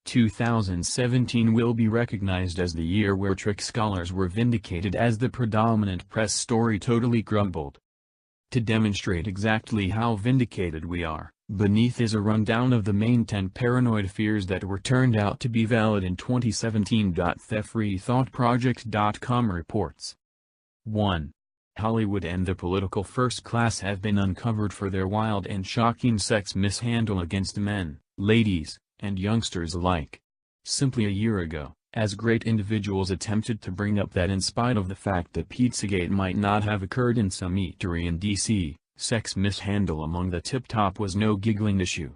2017 will be recognized as the year where trick scholars were vindicated as the predominant press story totally crumbled. To demonstrate exactly how vindicated we are, beneath is a rundown of the main 10 paranoid fears that were turned out to be valid in 2017. TheFreeThoughtProject.com reports. 1. Hollywood and the political first class have been uncovered for their wild and shocking sex mishandle against men, ladies, and youngsters alike. Simply a year ago, as great individuals attempted to bring up that in spite of the fact that Pizzagate might not have occurred in some eatery in D.C., sex mishandle among the tip-top was no giggling issue.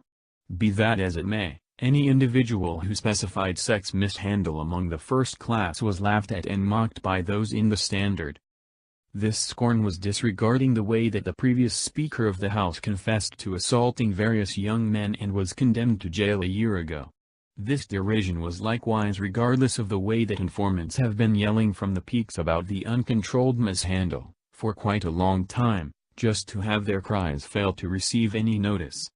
Be that as it may, any individual who specified sex mishandle among the first class was laughed at and mocked by those in the Standard. This scorn was disregarding the way that the previous Speaker of the House confessed to assaulting various young men and was condemned to jail a year ago. This derision was likewise regardless of the way that informants have been yelling from the peaks about the uncontrolled mishandle, for quite a long time, just to have their cries fail to receive any notice.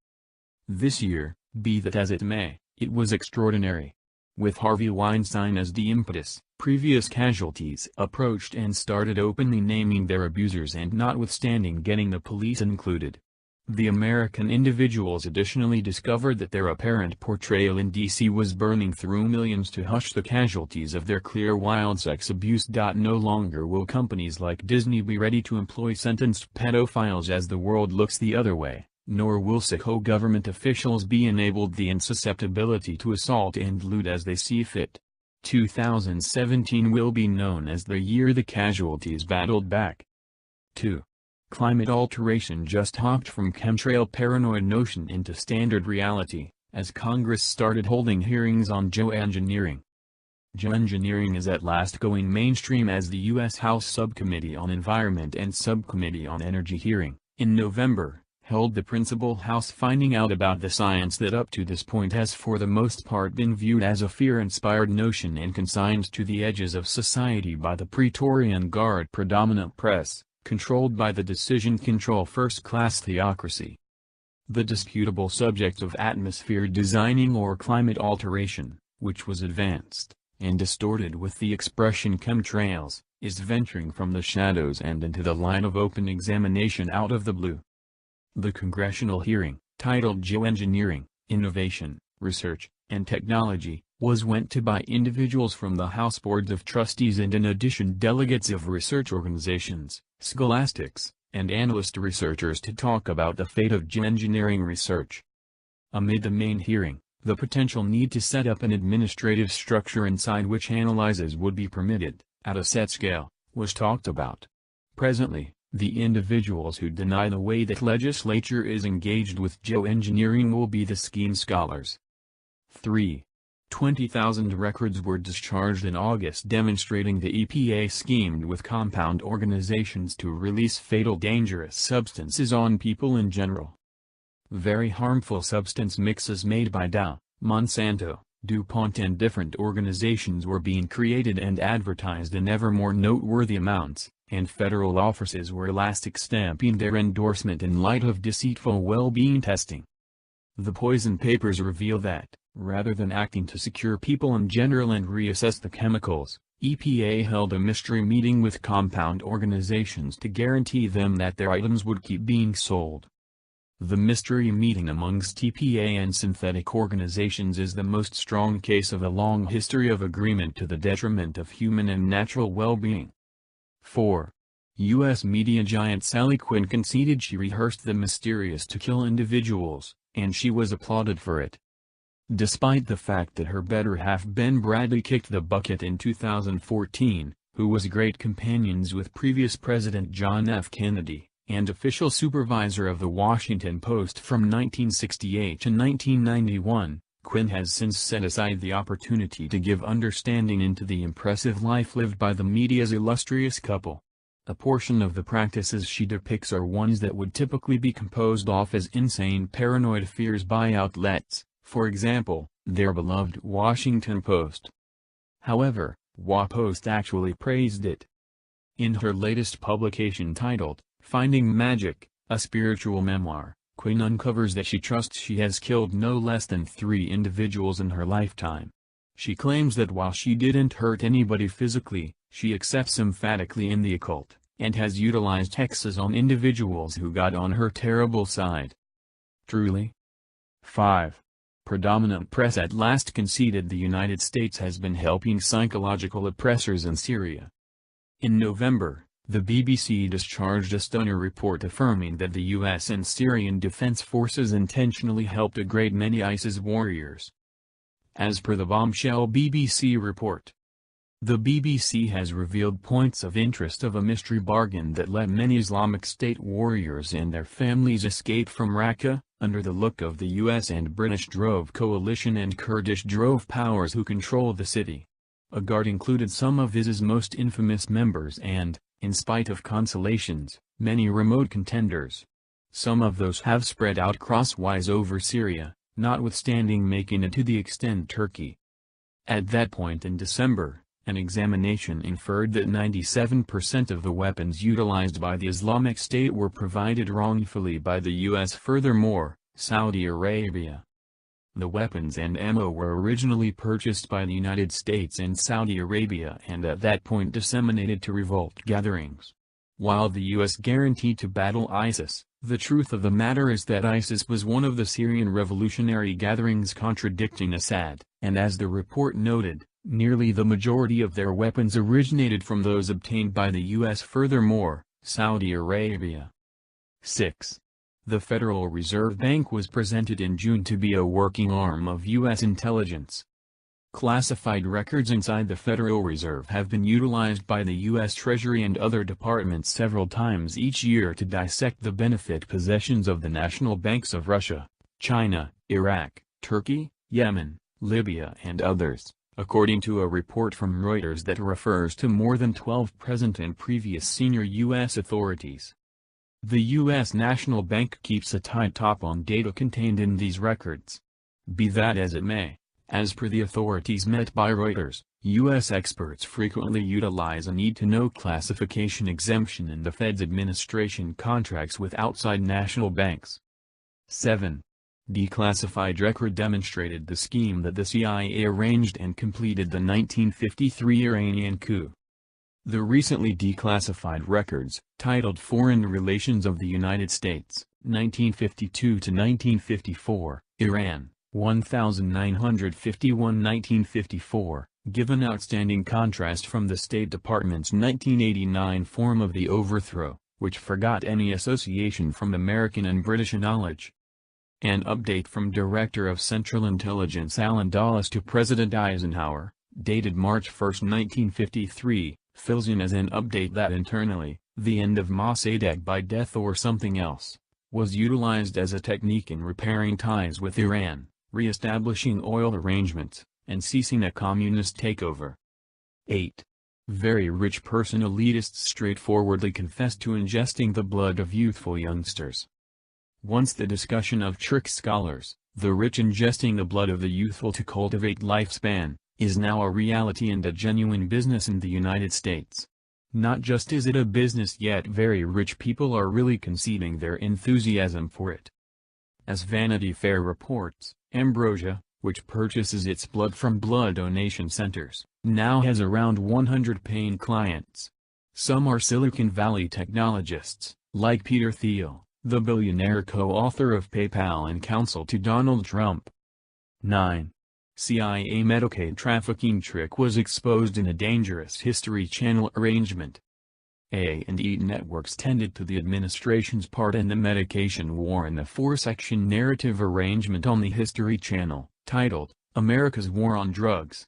This year, be that as it may, it was extraordinary. With Harvey Weinstein as the impetus, previous casualties approached and started openly naming their abusers and notwithstanding getting the police included. The American individuals additionally discovered that their apparent portrayal in D.C. was burning through millions to hush the casualties of their clear wild sex abuse. No longer will companies like Disney be ready to employ sentenced pedophiles as the world looks the other way, nor will sicko government officials be enabled the insusceptibility to assault and loot as they see fit. 2017 will be known as the year the casualties battled back. 2. Climate alteration just hopped from chemtrail paranoid notion into standard reality, as Congress started holding hearings on geoengineering. Geoengineering is at last going mainstream as the U.S. House Subcommittee on Environment and Subcommittee on Energy hearing, in November, held the principal House finding out about the science that up to this point has for the most part been viewed as a fear-inspired notion and consigned to the edges of society by the Praetorian Guard predominant press, controlled by the decision-control first-class theocracy. The disputable subject of atmosphere designing or climate alteration, which was advanced, and distorted with the expression chemtrails, is venturing from the shadows and into the line of open examination out of the blue. The congressional hearing, titled Geoengineering, Innovation, Research, and Technology, was went to by individuals from the House Boards of Trustees and in addition delegates of research organizations, scholastics, and analyst researchers to talk about the fate of geoengineering research. Amid the main hearing, the potential need to set up an administrative structure inside which analyses would be permitted, at a set scale, was talked about. Presently, the individuals who deny the way that legislature is engaged with geoengineering will be the scheme scholars. 3. 20,000 records were discharged in August demonstrating the EPA schemed with compound organizations to release fatal dangerous substances on people in general. Very harmful substance mixes made by Dow, Monsanto, DuPont and different organizations were being created and advertised in ever more noteworthy amounts, and federal offices were elastic stamping their endorsement in light of deceitful well-being testing. The poison papers reveal that, rather than acting to secure people in general and reassess the chemicals, EPA held a mystery meeting with compound organizations to guarantee them that their items would keep being sold. The mystery meeting amongst EPA and synthetic organizations is the most strong case of a long history of agreement to the detriment of human and natural well-being. 4. U.S. media giant Sally Quinn conceded she rehearsed the mysterious to kill individuals, and she was applauded for it. Despite the fact that her better half Ben Bradley kicked the bucket in 2014, who was great companions with previous President John F. Kennedy, and official supervisor of the Washington Post from 1968 to 1991, Quinn has since set aside the opportunity to give understanding into the impressive life lived by the media's illustrious couple. A portion of the practices she depicts are ones that would typically be composed off as insane paranoid fears by outlets, for example, their beloved Washington Post. However, WaPost actually praised it. In her latest publication titled, Finding Magic, a Spiritual Memoir, Quinn uncovers that she trusts she has killed no less than 3 individuals in her lifetime. She claims that while she didn't hurt anybody physically, she accepts emphatically in the occult, and has utilized hexes on individuals who got on her terrible side. Truly? 5. Predominant press at last conceded the United States has been helping psychological oppressors in Syria. In November, the BBC discharged a stunner report affirming that the U.S. and Syrian Defense Forces intentionally helped a great many ISIS warriors. As per the bombshell BBC report, the BBC has revealed points of interest of a mystery bargain that let many Islamic State warriors and their families escape from Raqqa, under the look of the US and British Drove coalition and Kurdish Drove powers who control the city. A guard included some of ISIS's most infamous members and, in spite of consolations, many remote contenders. Some of those have spread out crosswise over Syria, notwithstanding making it to the extent Turkey. At that point in December, an examination inferred that 97% of the weapons utilized by the Islamic State were provided wrongfully by the U.S. Furthermore, Saudi Arabia. The weapons and ammo were originally purchased by the United States and Saudi Arabia and at that point disseminated to revolt gatherings. While the U.S. guaranteed to battle ISIS, the truth of the matter is that ISIS was one of the Syrian revolutionary gatherings contradicting Assad, and as the report noted, nearly the majority of their weapons originated from those obtained by the U.S. Furthermore, Saudi Arabia. 6. The Federal Reserve Bank was presented in June to be a working arm of U.S. intelligence. Classified records inside the Federal Reserve have been utilized by the U.S. Treasury and other departments several times each year to dissect the benefit possessions of the national banks of Russia, China, Iraq, Turkey, Yemen, Libya and others, according to a report from Reuters that refers to more than 12 present and previous senior U.S. authorities. The U.S. National Bank keeps a tight top on data contained in these records. Be that as it may, as per the authorities met by Reuters, U.S. experts frequently utilize a need-to-know classification exemption in the Fed's administration contracts with outside national banks. 7. Declassified record demonstrated the scheme that the CIA arranged and completed the 1953 Iranian coup. The recently declassified records, titled Foreign Relations of the United States, 1952–1954, Iran, 1951–1954, give an outstanding contrast from the State Department's 1989 form of the overthrow, which forgot any association from American and British knowledge. An update from Director of Central Intelligence Alan Dulles to President Eisenhower, dated March 1, 1953, fills in as an update that internally, the end of Mossadegh by death or something else, was utilized as a technique in repairing ties with Iran, re-establishing oil arrangements, and ceasing a communist takeover. 8. Very rich person elitists straightforwardly confessed to ingesting the blood of youthful youngsters. Once the discussion of trick scholars, the rich ingesting the blood of the youthful to cultivate lifespan, is now a reality and a genuine business in the United States. Not just is it a business, yet very rich people are really conceding their enthusiasm for it. As Vanity Fair reports, Ambrosia, which purchases its blood from blood donation centers, now has around 100 paying clients. Some are Silicon Valley technologists, like Peter Thiel, the billionaire co-author of PayPal and counsel to Donald Trump. 9. CIA Medicaid trafficking trick was exposed in a dangerous History Channel arrangement. A&E networks tended to the administration's part in the medication war in the 4-section narrative arrangement on the History Channel, titled, America's War on Drugs.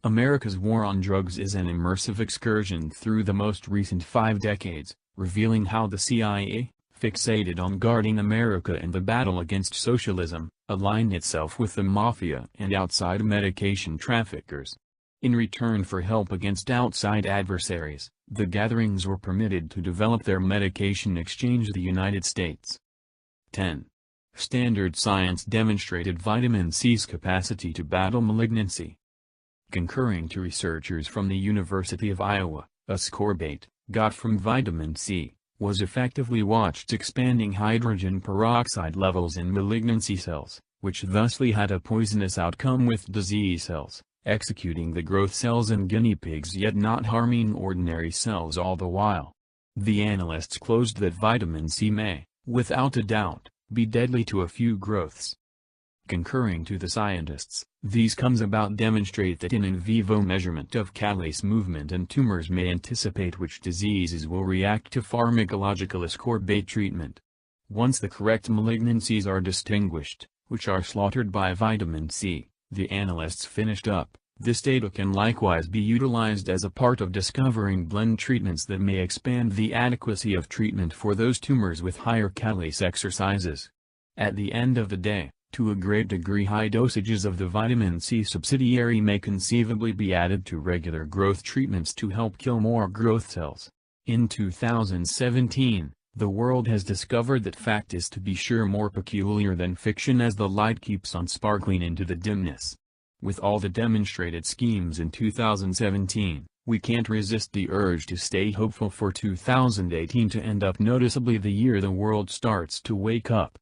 America's War on Drugs is an immersive excursion through the most recent 5 decades, revealing how the CIA, fixated on guarding America in the battle against socialism, aligned itself with the mafia and outside medication traffickers. In return for help against outside adversaries, the gatherings were permitted to develop their medication exchange the United States. 10. Standard Science demonstrated vitamin C's capacity to battle malignancy. Concurring to researchers from the University of Iowa, ascorbate, got from vitamin C, was effectively watched expanding hydrogen peroxide levels in malignancy cells, which thusly had a poisonous outcome with disease cells, executing the growth cells in guinea pigs yet not harming ordinary cells all the while. The analysts closed that vitamin C may, without a doubt, be deadly to a few growths. Concurring to the scientists, these comes about demonstrate that in vivo measurement of catalase movement and tumors may anticipate which diseases will react to pharmacological ascorbate treatment. Once the correct malignancies are distinguished, which are slaughtered by vitamin C, the analysts finished up, this data can likewise be utilized as a part of discovering blend treatments that may expand the adequacy of treatment for those tumors with higher catalase exercises. At the end of the day, to a great degree high dosages of the vitamin C subsidiary may conceivably be added to regular growth treatments to help kill more growth cells. In 2017, the world has discovered that fact is to be sure more peculiar than fiction as the light keeps on sparkling into the dimness. With all the demonstrated schemes in 2017, we can't resist the urge to stay hopeful for 2018 to end up noticeably the year the world starts to wake up.